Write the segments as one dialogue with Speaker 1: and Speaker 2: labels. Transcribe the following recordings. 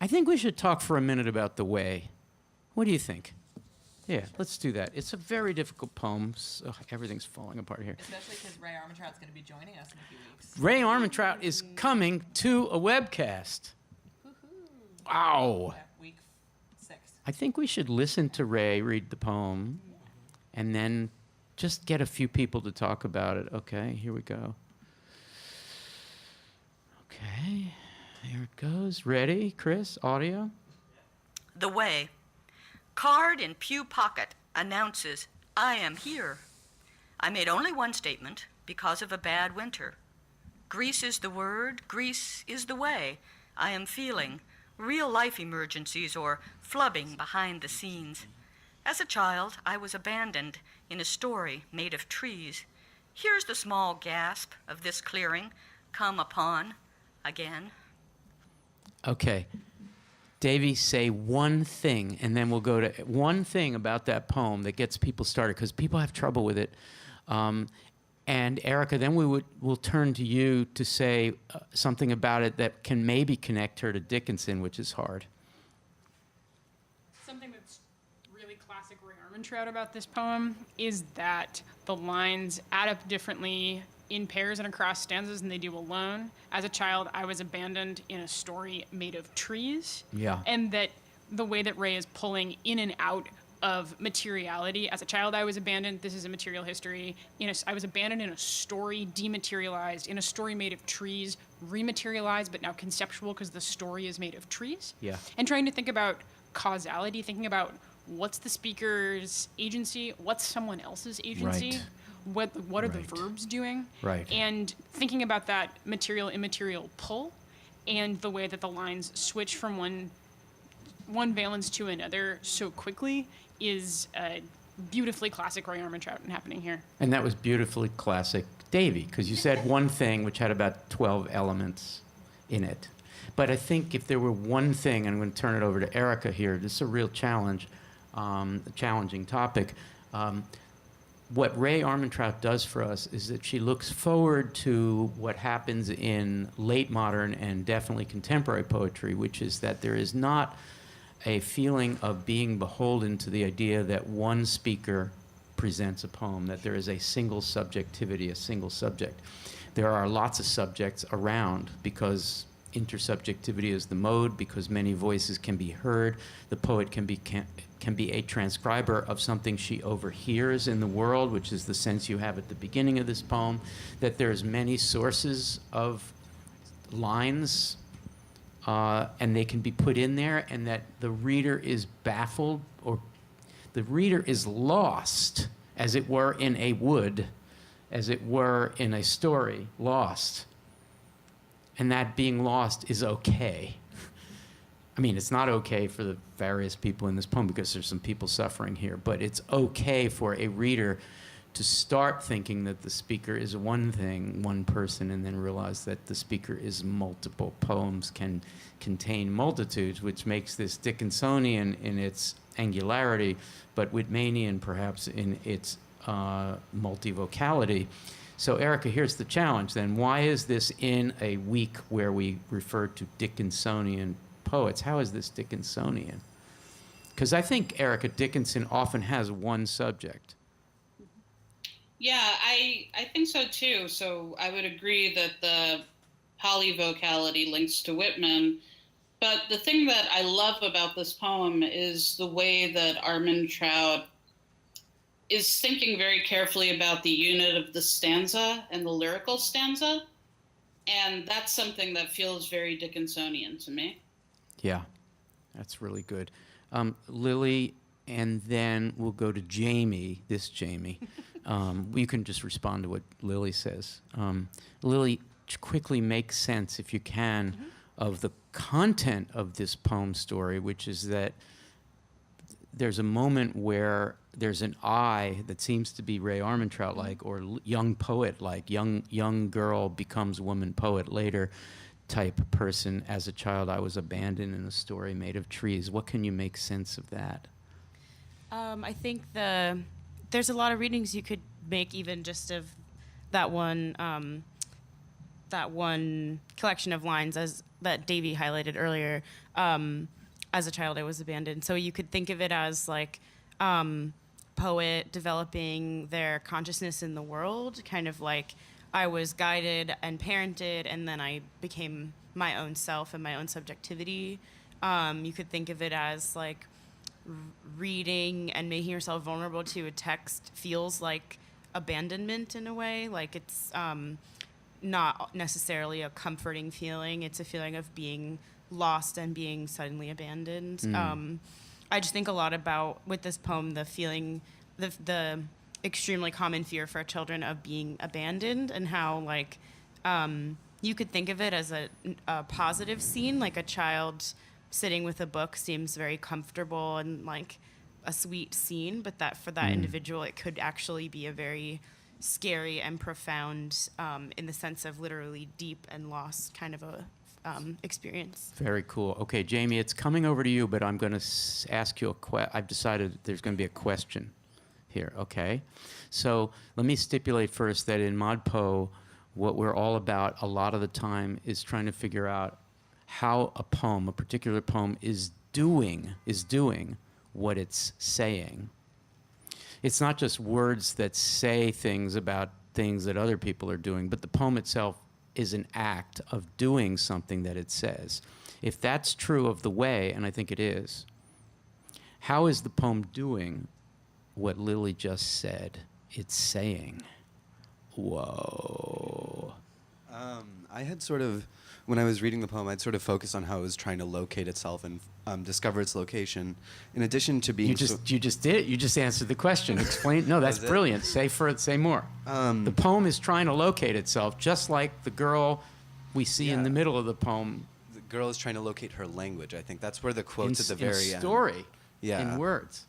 Speaker 1: I think we should talk for a minute about the way. What do you think? Yeah, let's do that. It's a very difficult poem. So everything's falling apart here.
Speaker 2: Especially because Rae Armantrout's going to be joining us in a few weeks.
Speaker 1: Rae Armantrout is coming to a webcast.
Speaker 2: Woohoo!
Speaker 1: Wow.
Speaker 2: Yeah, week 6.
Speaker 1: I think we should listen to Rae read the poem and then just get a few people to talk about it. Okay, here we go. Okay, here it goes. Ready, Chris? Audio?
Speaker 3: The way. Card in pew pocket announces, I am here. I made only one statement because of a bad winter. Grease is the word, Greece is the way. I am feeling real life emergencies or flubbing behind the scenes. As a child, I was abandoned in a story made of trees. Here's the small gasp of this clearing come upon again.
Speaker 1: Okay. Davey, say one thing, and then we'll go to one thing about that poem that gets people started, because people have trouble with it. And Erica, then we'll turn to you to say something about it that can maybe connect her to Dickinson, which is hard.
Speaker 4: Something that's really classic Rae Armantrout about this poem is that the lines add up differently in pairs and across stanzas than they do alone. As a child, I was abandoned in a story made of trees.
Speaker 1: Yeah.
Speaker 4: And that the way that Rae is pulling in and out of materiality. As a child, I was abandoned. This is a material history. I was abandoned in a story, dematerialized, in a story made of trees, rematerialized, but now conceptual because the story is made of trees.
Speaker 1: Yeah.
Speaker 4: And trying to think about causality, thinking about what's the speaker's agency, what's someone else's agency.
Speaker 1: Right.
Speaker 4: What are the verbs doing?
Speaker 1: Right.
Speaker 4: And thinking about that material-immaterial pull and the way that the lines switch from one valence to another so quickly is beautifully classic Rae Armantrout happening here.
Speaker 1: And that was beautifully classic Davey, because you said one thing which had about 12 elements in it. But I think if there were one thing, and I'm going to turn it over to Erica here, this is a real challenge, a challenging topic. What Rae Armantrout does for us is that she looks forward to what happens in late modern and definitely contemporary poetry, which is that there is not a feeling of being beholden to the idea that one speaker presents a poem, that there is a single subjectivity, a single subject. There are lots of subjects around because intersubjectivity is the mode, because many voices can be heard. The poet can be a transcriber of something she overhears in the world, which is the sense you have at the beginning of this poem, that there's many sources of lines and they can be put in there, and that the reader is baffled, or the reader is lost, as it were in a wood, as it were in a story, lost. And that being lost is okay. I mean, it's not okay for the various people in this poem because there's some people suffering here, but it's okay for a reader to start thinking that the speaker is one thing, one person, and then realize that the speaker is multiple. Poems can contain multitudes, which makes this Dickinsonian in its angularity, but Whitmanian perhaps in its multivocality. So, Erica, here's the challenge then. Why is this in a week where we refer to Dickinsonian poets? How is this Dickinsonian? Because I think, Erica, Dickinson often has one subject.
Speaker 5: Yeah, I think so too. So I would agree that the polyvocality links to Whitman. But the thing that I love about this poem is the way that Armantrout is thinking very carefully about the unit of the stanza and the lyrical stanza. And that's something that feels very Dickinsonian to me.
Speaker 1: Yeah, that's really good. Lily, and then we'll go to Jamie, this Jamie. You can just respond to what Lily says. Lily, quickly make sense, if you can, of the content of this poem story, which is that there's a moment where there's an I that seems to be Rae Armantrout-like, or young poet-like, young girl becomes woman poet later type person. As a child, I was abandoned in a story made of trees. What can you make sense of that?
Speaker 6: I think there's a lot of readings you could make even just of that one that one collection of lines as that Davy highlighted earlier. As a child, I was abandoned. So you could think of it as like poet developing their consciousness in the world, kind of like I was guided and parented, and then I became my own self and my own subjectivity. You could think of it as like reading and making yourself vulnerable to a text feels like abandonment in a way. Like it's not necessarily a comforting feeling. It's a feeling of being lost and being suddenly abandoned. I just think a lot about, with this poem, the feeling, the extremely common fear for children of being abandoned, and how like you could think of it as a positive scene, like a child sitting with a book seems very comfortable and like a sweet scene, but that for that individual, it could actually be a very scary and profound, in the sense of literally deep and lost kind of a experience.
Speaker 1: Very cool. Okay, Jamie, it's coming over to you, but I'm going to ask you I've decided there's going to be a question here, okay? So let me stipulate first that in ModPo, what we're all about a lot of the time is trying to figure out how a poem, a particular poem, is doing what it's saying. It's not just words that say things about things that other people are doing, but the poem itself is an act of doing something that it says. If that's true of the way, and I think it is, how is the poem doing what Lily just said it's saying? Whoa.
Speaker 7: I had sort of, when I was reading the poem, I'd sort of focused on how it was trying to locate itself and discover its location. In addition to being...
Speaker 1: You just did it. You just answered the question. Explain. No, that's brilliant. Say more. The poem is trying to locate itself, just like the girl we see in the middle of the poem.
Speaker 7: The girl is trying to locate her language, I think. That's where the quote's at the
Speaker 1: in
Speaker 7: very end.
Speaker 1: Story.
Speaker 7: Yeah.
Speaker 1: In words.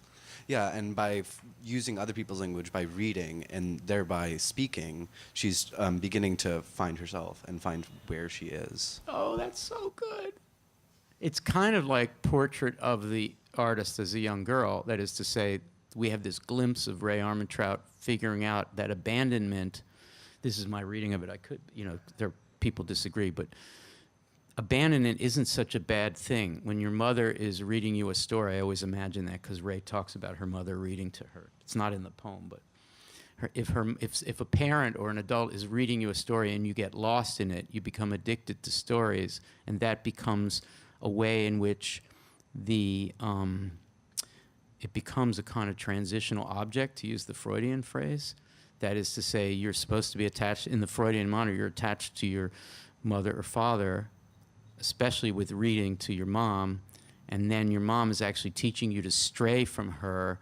Speaker 7: Yeah, and by using other people's language, by reading and thereby speaking, she's beginning to find herself and find where she is.
Speaker 1: Oh, that's so good. It's kind of like Portrait of the Artist as a Young Girl. That is to say, we have this glimpse of Rae Armantrout figuring out that abandonment. This is my reading of it. I could, there people disagree, but abandonment isn't such a bad thing. When your mother is reading you a story, I always imagine that because Rae talks about her mother reading to her. It's not in the poem, but if a parent or an adult is reading you a story and you get lost in it, you become addicted to stories, and that becomes a way in which it becomes a kind of transitional object, to use the Freudian phrase. That is to say, you're supposed to be attached, in the Freudian model, you're attached to your mother or father, especially with reading to your mom, and then your mom is actually teaching you to stray from her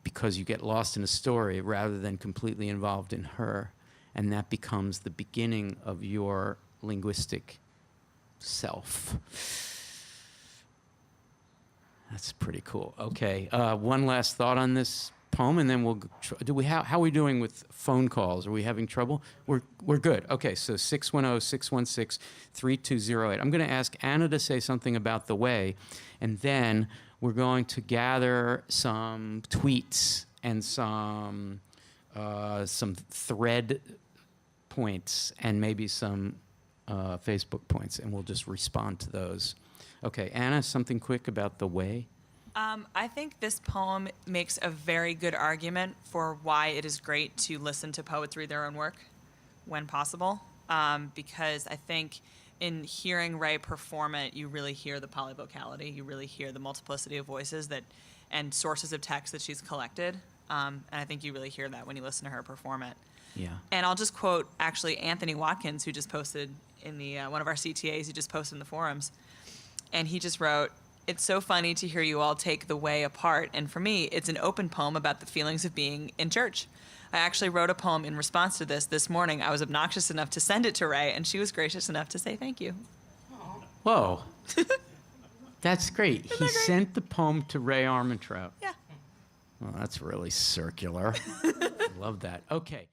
Speaker 1: because you get lost in a story rather than completely involved in her, and that becomes the beginning of your linguistic self. That's pretty cool. Okay, one last thought on this poem, and then we'll. How are we doing with phone calls? Are we having trouble? We're good. Okay, so 610-616-3208. I'm going to ask Anna to say something about the way, and then we're going to gather some tweets and some thread points and maybe some Facebook points, and we'll just respond to those. Okay, Anna, something quick about the way.
Speaker 2: I think this poem makes a very good argument for why it is great to listen to poets read their own work when possible, because I think in hearing Rae perform it, you really hear the polyvocality, you really hear the multiplicity of voices and sources of text that she's collected, and I think you really hear that when you listen to her perform it.
Speaker 1: Yeah.
Speaker 2: And I'll just quote, actually, Anthony Watkins, who just posted in the one of our CTAs, he just posted in the forums, and he just wrote, "It's so funny to hear you all take the way apart, and for me, it's an open poem about the feelings of being in church. I actually wrote a poem in response to this morning. I was obnoxious enough to send it to Rae, and she was gracious enough to say thank you."
Speaker 1: Whoa. That's great. He sent the poem to Rae Armantrout.
Speaker 2: Yeah.
Speaker 1: Well, that's really circular. Love that. Okay.